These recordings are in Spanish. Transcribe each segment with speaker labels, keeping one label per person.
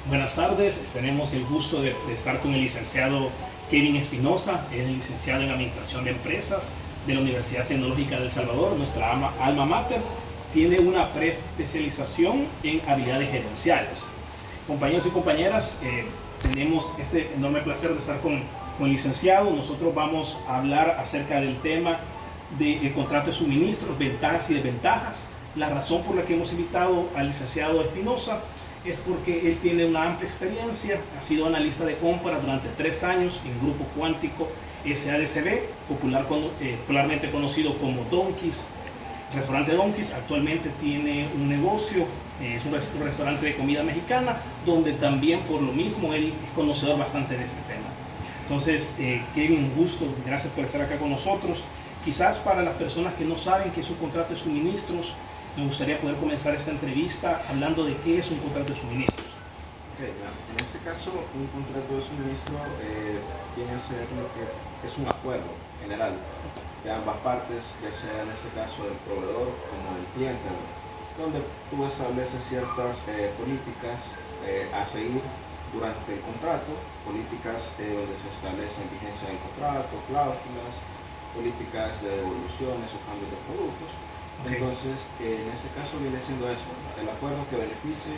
Speaker 1: Buenas tardes, tenemos el gusto de estar con el licenciado Kevin Espinosa, es licenciado en Administración de Empresas de la Universidad Tecnológica de El Salvador, nuestra alma mater. Tiene una preespecialización en habilidades gerenciales. Compañeros y compañeras, tenemos este enorme placer de estar con el licenciado. Nosotros vamos a hablar acerca del tema del contrato de suministros, ventajas y desventajas. La razón por la que hemos invitado al licenciado Espinosa es porque él tiene una amplia experiencia, ha sido analista de compra durante 3 años en Grupo Cuántico SADCB, popularmente conocido como Donkeys, restaurante Donkeys. Actualmente tiene un negocio, es un restaurante de comida mexicana, donde también por lo mismo él es conocedor bastante de este tema. Entonces, Kevin, un gusto, gracias por estar acá con nosotros. Quizás para las personas que no saben qué es un contrato de suministros, me gustaría poder comenzar esta entrevista hablando de qué es un contrato de suministros.
Speaker 2: Okay, en este caso, un contrato de suministro viene a ser lo que es un acuerdo general de ambas partes, ya sea en este caso del proveedor como del cliente, donde tú estableces ciertas políticas a seguir durante el contrato, políticas donde se establecen vigencia del contrato, cláusulas, políticas de devoluciones o cambios de productos. Okay. Entonces, en este caso viene siendo eso, el acuerdo que beneficie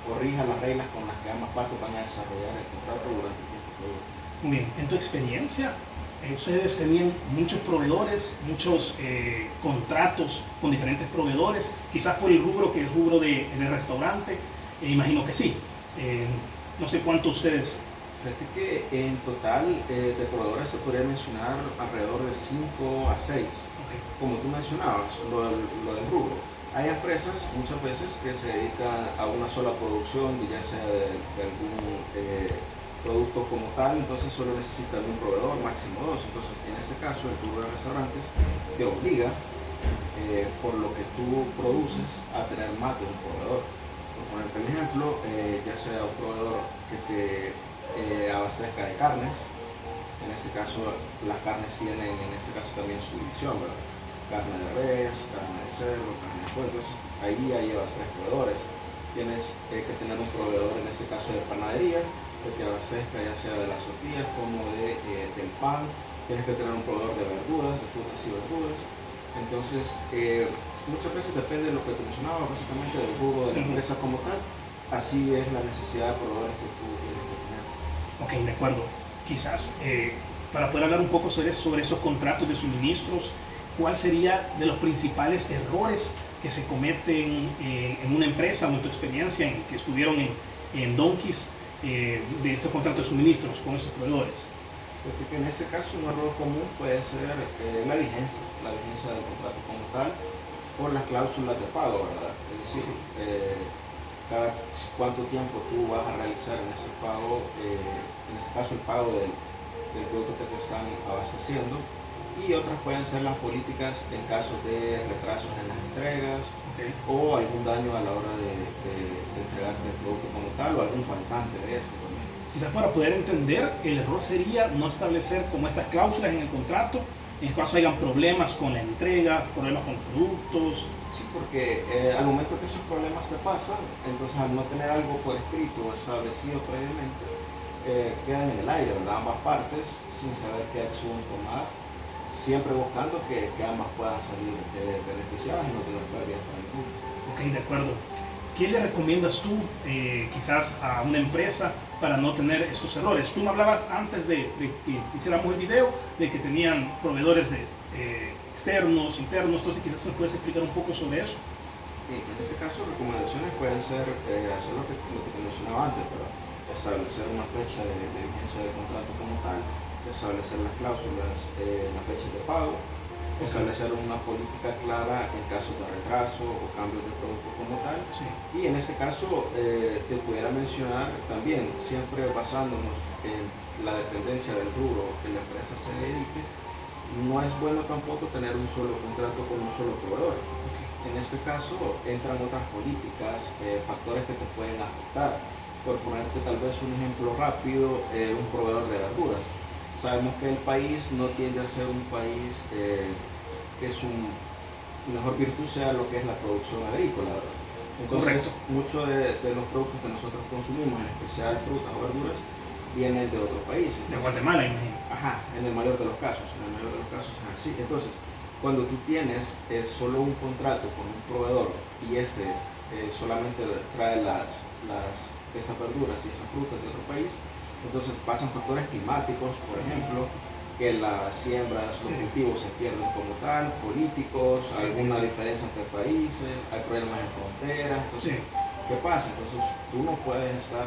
Speaker 2: o rija las reglas con las que ambas partes van a desarrollar el contrato durante el tiempo que dure.
Speaker 1: Muy bien, en tu experiencia, ustedes tenían muchos proveedores, muchos contratos con diferentes proveedores, quizás por el rubro que es el rubro de restaurante, imagino que sí. No sé cuántos ustedes.
Speaker 2: Fíjate que en total de proveedores se podría mencionar alrededor de 5 a 6. Okay. Como tú mencionabas, lo del rubro. Hay empresas muchas veces que se dedican a una sola producción, ya sea de algún producto como tal, entonces solo necesitan un proveedor, máximo 2. Entonces, en este caso, el rubro de restaurantes te obliga, por lo que tú produces, a tener más de un proveedor. Por ponerte el ejemplo, ya sea un proveedor que te abastezca de carnes. En este caso, las carnes tienen en este caso también su división, ¿verdad? Carne de res, carne de cerdo, carne de pollo. Entonces, ahí ya llevas 3 proveedores. Tienes que tener un proveedor, en este caso de panadería, que te abastezca ya sea de las tortillas como del pan. Tienes que tener un proveedor de verduras, de frutas y verduras. Entonces, muchas veces depende de lo que te mencionaba, básicamente del rubro de la empresa como tal. Así es la necesidad de proveedores que tú tienes que tener.
Speaker 1: Ok, de acuerdo. Quizás para poder hablar un poco sobre esos contratos de suministros, ¿cuál sería de los principales errores que se cometen en una empresa o en tu experiencia que estuvieron en Donkeys de estos contratos de suministros con esos proveedores?
Speaker 2: Porque en este caso un error común puede ser la vigencia del contrato como tal, por las cláusulas de pago, ¿verdad? Es decir, cada cuánto tiempo tú vas a realizar en ese pago, en este caso el pago del producto que te están abasteciendo, y otras pueden ser las políticas en caso de retrasos en las entregas. Okay. O algún daño a la hora de entregarte el producto como tal, o algún faltante de este también.
Speaker 1: Quizás para poder entender, el error sería no establecer como estas cláusulas en el contrato en caso hayan problemas con la entrega, problemas con productos.
Speaker 2: Sí, porque al momento que esos problemas te pasan, entonces al no tener algo por escrito o establecido previamente, quedan en el aire, ¿verdad? Ambas partes, sin saber qué acción tomar, siempre buscando que ambas puedan salir beneficiadas y no tener pérdidas para el público.
Speaker 1: Ok, de acuerdo. ¿Qué le recomiendas tú quizás a una empresa para no tener estos errores? Tú me hablabas antes de que hiciéramos el video de que tenían proveedores externos, internos, entonces quizás nos puedes explicar un poco sobre eso.
Speaker 2: En este caso, recomendaciones pueden ser hacer lo que te mencionaba antes, pero establecer una fecha de vigencia del contrato como tal, establecer las cláusulas, las fechas de pago, establecer una política clara en caso de retraso o cambios de producto como tal.
Speaker 1: Sí.
Speaker 2: Y en este caso te pudiera mencionar también, siempre basándonos en la dependencia del rubro que la empresa se dedique, no es bueno tampoco tener un solo contrato con un solo proveedor. Okay. En este caso entran otras políticas, factores que te pueden afectar. Por ponerte tal vez un ejemplo rápido, un proveedor de verduras. Sabemos que el país no tiende a ser un país que su mejor virtud sea lo que es la producción agrícola, ¿verdad? Entonces, muchos de los productos que nosotros consumimos, en especial frutas o verduras, vienen de otro país.
Speaker 1: De Guatemala, imagino.
Speaker 2: Ajá, en el mayor de los casos, es así. Entonces, cuando tú tienes solo un contrato con un proveedor y solamente trae esas verduras y esas frutas de otro país, entonces pasan factores climáticos, por ejemplo, que las siembras, los cultivos se pierden como tal, políticos, alguna diferencia entre países, hay problemas en fronteras. Entonces, ¿qué pasa? Entonces, tú no puedes estar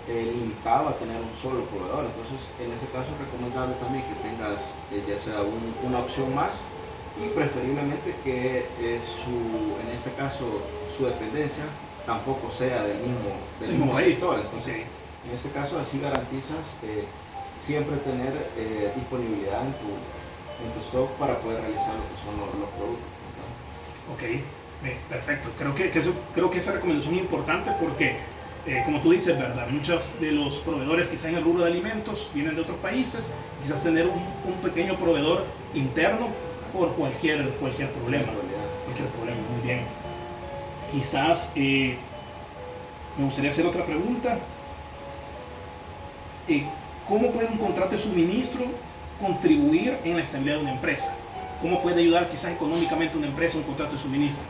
Speaker 2: limitado a tener un solo proveedor. Entonces, en ese caso es recomendable también que tengas ya sea una opción más, y preferiblemente que en este caso, su dependencia tampoco sea del mismo sector. Entonces, en este caso así garantizas siempre tener disponibilidad en tu stock para poder realizar lo que son los productos, ¿no?
Speaker 1: Ok, perfecto. Creo que esa recomendación es importante porque, como tú dices, ¿verdad? Muchos de los proveedores quizás en el rubro de alimentos vienen de otros países, quizás tener un pequeño proveedor interno por cualquier problema. Muy bien. Quizás me gustaría hacer otra pregunta. ¿Cómo puede un contrato de suministro contribuir en la estabilidad de una empresa? ¿Cómo puede ayudar quizás económicamente una empresa un contrato de suministro?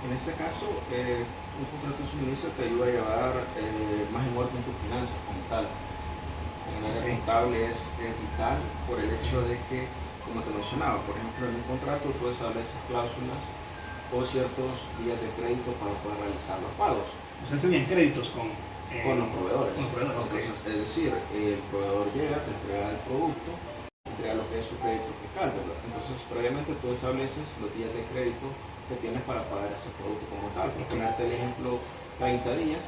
Speaker 2: En este caso, un contrato de suministro te ayuda a llevar más en orden tus finanzas como tal. En el área contable es vital por el hecho de que, como te mencionaba, por ejemplo, en un contrato tú estableces cláusulas o ciertos días de crédito para poder realizar los pagos.
Speaker 1: Ustedes tenían créditos con
Speaker 2: los proveedores.
Speaker 1: Entonces,
Speaker 2: es decir, el proveedor llega, te entrega el producto, te entrega lo que es su crédito fiscal, ¿verdad? Entonces, previamente tú estableces los días de crédito que tienes para pagar ese producto como tal. Por ponerte el ejemplo, 30 días.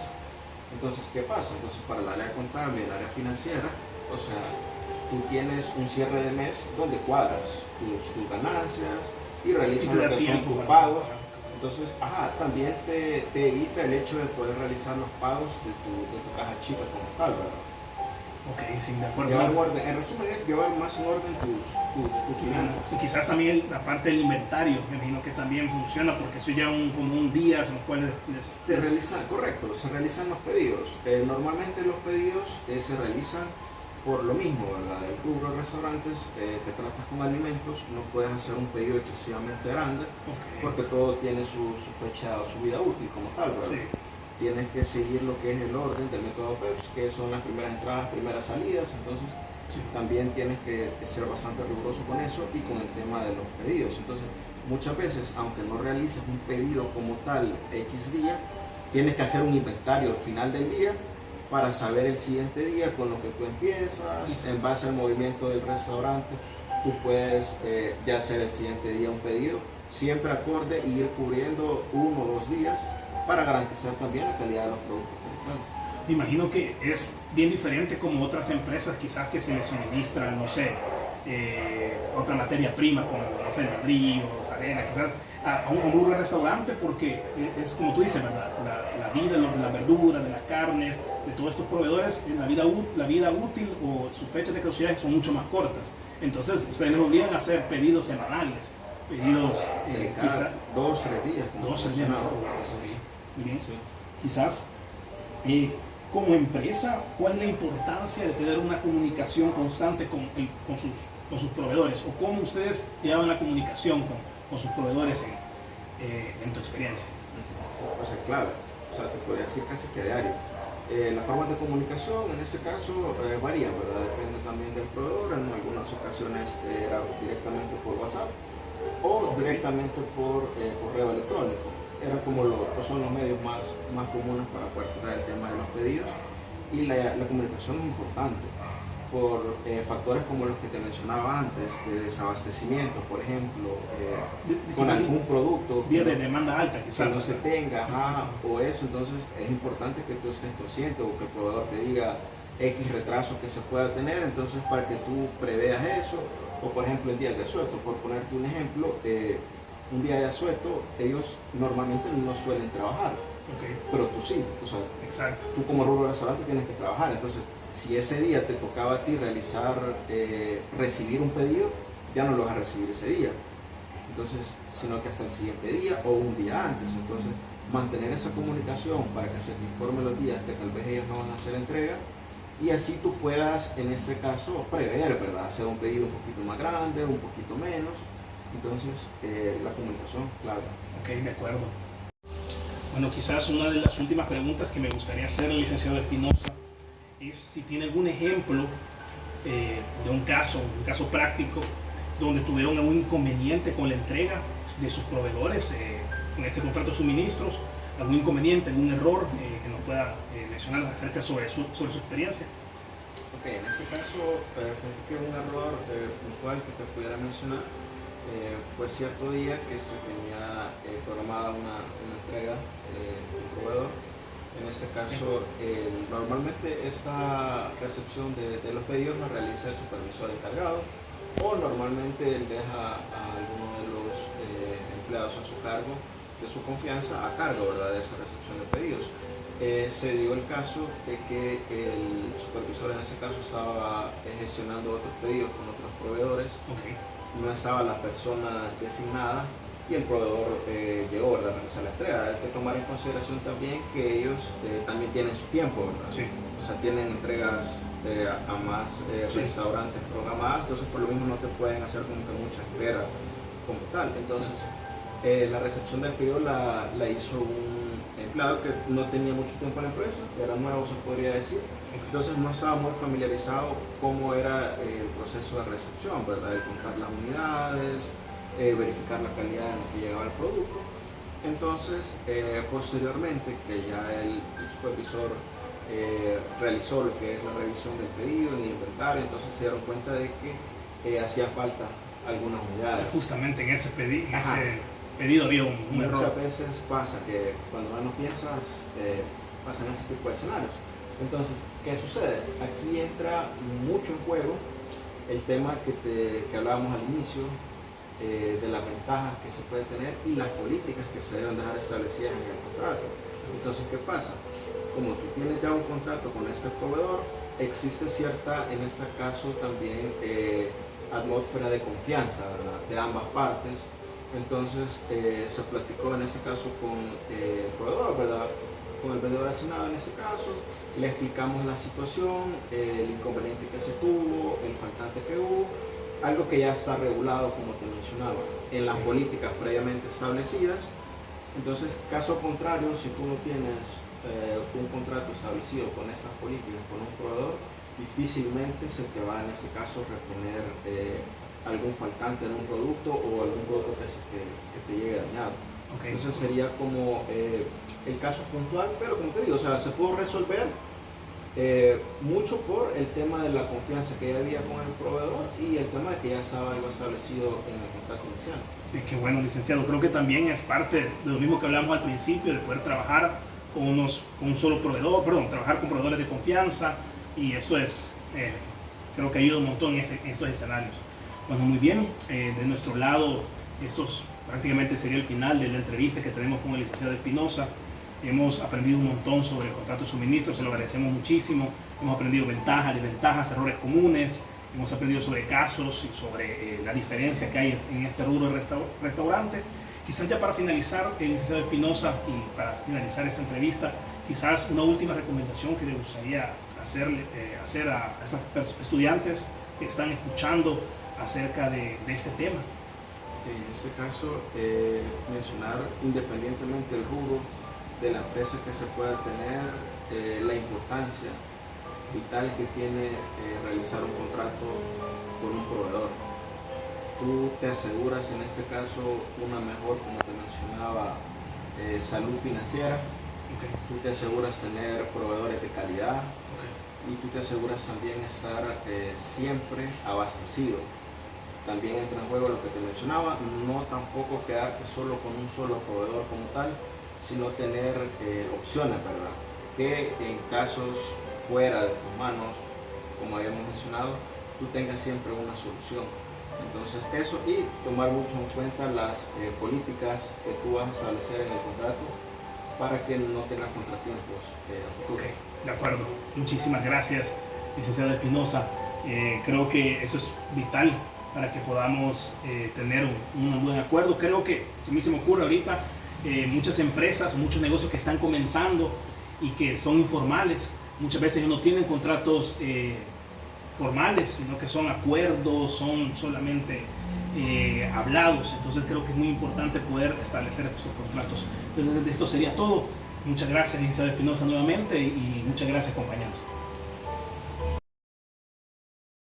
Speaker 2: Entonces, ¿qué pasa? Entonces, para el área contable y el área financiera, o sea, tú tienes un cierre de mes donde cuadras tus ganancias y realizas lo que son tus pagos. Entonces, también te evita el hecho de poder realizar los pagos de tu caja chica como tal, ¿verdad?
Speaker 1: Ok, sí, de acuerdo.
Speaker 2: En resumen, es llevar más en orden tus finanzas.
Speaker 1: Y quizás también la parte del inventario, me imagino que también funciona, porque eso ya como un día en los cuales
Speaker 2: se realizan los pedidos. Normalmente los pedidos se realizan por lo mismo, ¿verdad? El rubro de restaurantes que tratas con alimentos, no puedes hacer un pedido excesivamente grande, porque todo tiene su fecha o su vida útil como tal, ¿verdad? Sí. Tienes que seguir lo que es el orden del método PEPS, que son las primeras entradas, primeras salidas. Entonces, también tienes que ser bastante riguroso con eso y con el tema de los pedidos. Entonces, muchas veces, aunque no realices un pedido como tal X día, tienes que hacer un inventario al final del día para saber el siguiente día con lo que tú empiezas, en base al movimiento del restaurante, tú puedes ya hacer el siguiente día un pedido, siempre acorde y ir cubriendo 1 o 2 días para garantizar también la calidad de los productos.
Speaker 1: Me imagino que es bien diferente como otras empresas quizás que se les suministran, no sé, otra materia prima como, no sé, ladrillos, arena, quizás a un rubro de restaurante, porque es como tú dices, ¿verdad? La vida de la verdura, de las carnes, de todos estos proveedores, la vida útil o sus fechas de caducidad son mucho más cortas. Entonces, ustedes les obligan a hacer pedidos semanales, pedidos
Speaker 2: quizás 2 o 3 días.
Speaker 1: 2 o 3 días. Bien. Sí. Quizás, como empresa, ¿cuál es la importancia de tener una comunicación constante con sus proveedores? ¿O cómo ustedes llevan la comunicación con sus proveedores en tu experiencia?
Speaker 2: Pues es clave, te podría decir casi que diario. Las formas de comunicación en este caso varían, ¿verdad? Depende también del proveedor. En algunas ocasiones era directamente por WhatsApp o directamente por correo electrónico. Eran como son los medios más comunes para poder tratar el tema de los pedidos. Y la comunicación es importante por factores como los que te mencionaba antes, de desabastecimiento, por ejemplo, con algún producto
Speaker 1: de demanda alta,
Speaker 2: quizás no se tenga, o eso. Entonces es importante que tú estés consciente o que el proveedor te diga X retraso que se pueda tener, entonces para que tú preveas eso. O por ejemplo en días de asueto, por ponerte un ejemplo, un día de asueto ellos normalmente no suelen trabajar, pero tú sí,
Speaker 1: exacto.
Speaker 2: Tú como rubro de restaurante tienes que trabajar. Entonces, si ese día te tocaba a ti recibir un pedido, ya no lo vas a recibir ese día, entonces, sino que hasta el siguiente día o un día antes. Entonces, mantener esa comunicación para que se te informe los días que tal vez ellos no van a hacer entrega, y así tú puedas, en este caso, prever, ¿verdad? Hacer un pedido un poquito más grande, un poquito menos. Entonces, la comunicación, clave.
Speaker 1: Ok, de acuerdo. Bueno, quizás una de las últimas preguntas que me gustaría hacer al licenciado Espinosa es si tiene algún ejemplo de un caso práctico donde tuvieron algún inconveniente con la entrega de sus proveedores con este contrato de suministros, algún inconveniente, algún error que nos pueda mencionar acerca sobre su experiencia.
Speaker 2: Ok, en este caso, fíjate que un error puntual que te pudiera mencionar fue cierto día que se tenía programada una entrega del proveedor. En este caso, normalmente esta recepción de los pedidos la realiza el supervisor encargado, o normalmente él deja a alguno de los empleados a su cargo, de su confianza, a cargo, ¿verdad?, de esa recepción de pedidos. Se dio el caso de que el supervisor en ese caso estaba gestionando otros pedidos con otros proveedores.
Speaker 1: Okay.
Speaker 2: No estaba la persona designada y el proveedor llegó, ¿verdad?, a realizar la entrega. Hay que tomar en consideración también que ellos también tienen su tiempo, ¿verdad?
Speaker 1: Sí.
Speaker 2: O sea, tienen entregas a más restaurantes programadas, entonces por lo mismo no te pueden hacer como que mucha espera como tal. Entonces, la recepción del pedido la hizo un empleado que no tenía mucho tiempo en la empresa, era nuevo, se podría decir. Entonces no estaba muy familiarizado cómo era el proceso de recepción, ¿verdad? El contar las unidades, verificar la calidad en la que llegaba el producto. Entonces, posteriormente, que ya el supervisor realizó lo que es la revisión del pedido, del inventario, entonces se dieron cuenta de que hacía falta algunas unidades.
Speaker 1: Justamente en ese pedido había un error.
Speaker 2: Muchas veces pasa que cuando menos piensas, pasan ese tipo de escenarios. Entonces, ¿qué sucede? Aquí entra mucho en juego el tema que hablábamos al inicio, de las ventajas que se puede tener y las políticas que se deben dejar establecidas en el contrato. Entonces, ¿qué pasa? Como tú tienes ya un contrato con este proveedor, existe cierta, en este caso también, atmósfera de confianza, ¿verdad?, de ambas partes. Entonces, se platicó en este caso con el proveedor, ¿verdad?, con el vendedor asignado en este caso, le explicamos la situación, el inconveniente que se tuvo, el faltante que hubo, algo que ya está regulado, como te mencionaba, en las políticas previamente establecidas. Entonces, caso contrario, si tú no tienes un contrato establecido con estas políticas, con un proveedor, difícilmente se te va en este caso reponer algún faltante en un producto o algún producto que te llegue dañado. Okay. Entonces sería como el caso puntual, pero como te digo, o sea, se pudo resolver mucho por el tema de la confianza que ya había con el proveedor y el tema de que ya estaba algo establecido en el contrato inicial.
Speaker 1: Qué bueno, licenciado. Creo que también es parte de lo mismo que hablamos al principio, de poder trabajar con un solo proveedor, trabajar con proveedores de confianza, y eso es, creo que ayuda un montón en estos escenarios. Bueno, muy bien, de nuestro lado, prácticamente sería el final de la entrevista que tenemos con el licenciado Espinosa. Hemos aprendido un montón sobre el contrato de suministro, se lo agradecemos muchísimo. Hemos aprendido ventajas, desventajas, errores comunes. Hemos aprendido sobre casos y sobre la diferencia que hay en este rubro de restaurante. Quizás ya para finalizar, el licenciado Espinosa, y para finalizar esta entrevista, quizás una última recomendación que le gustaría hacer a estos estudiantes que están escuchando acerca de este tema.
Speaker 2: En este caso, mencionar independientemente del rubro de la empresa que se pueda tener, la importancia vital que tiene realizar un contrato con un proveedor. Tú te aseguras en este caso una mejor, como te mencionaba, salud financiera. Okay. Tú te aseguras tener proveedores de calidad. Okay. Y tú te aseguras también estar siempre abastecido. También entra en juego lo que te mencionaba, no tampoco quedarte solo con un solo proveedor como tal, sino tener opciones, ¿verdad? Que en casos fuera de tus manos, como habíamos mencionado, tú tengas siempre una solución. Entonces eso, y tomar mucho en cuenta las políticas que tú vas a establecer en el contrato para que no tengas contratiempos a futuro.
Speaker 1: Okay, de acuerdo. Muchísimas gracias, licenciado Espinosa. Creo que eso es vital para que podamos tener un buen acuerdo. Creo que, a mí se me ocurre ahorita, muchas empresas, muchos negocios que están comenzando y que son informales. Muchas veces no tienen contratos formales, sino que son acuerdos, son solamente hablados. Entonces creo que es muy importante poder establecer estos contratos. Entonces esto sería todo. Muchas gracias, licenciado Espinosa, nuevamente, y muchas gracias, compañeros.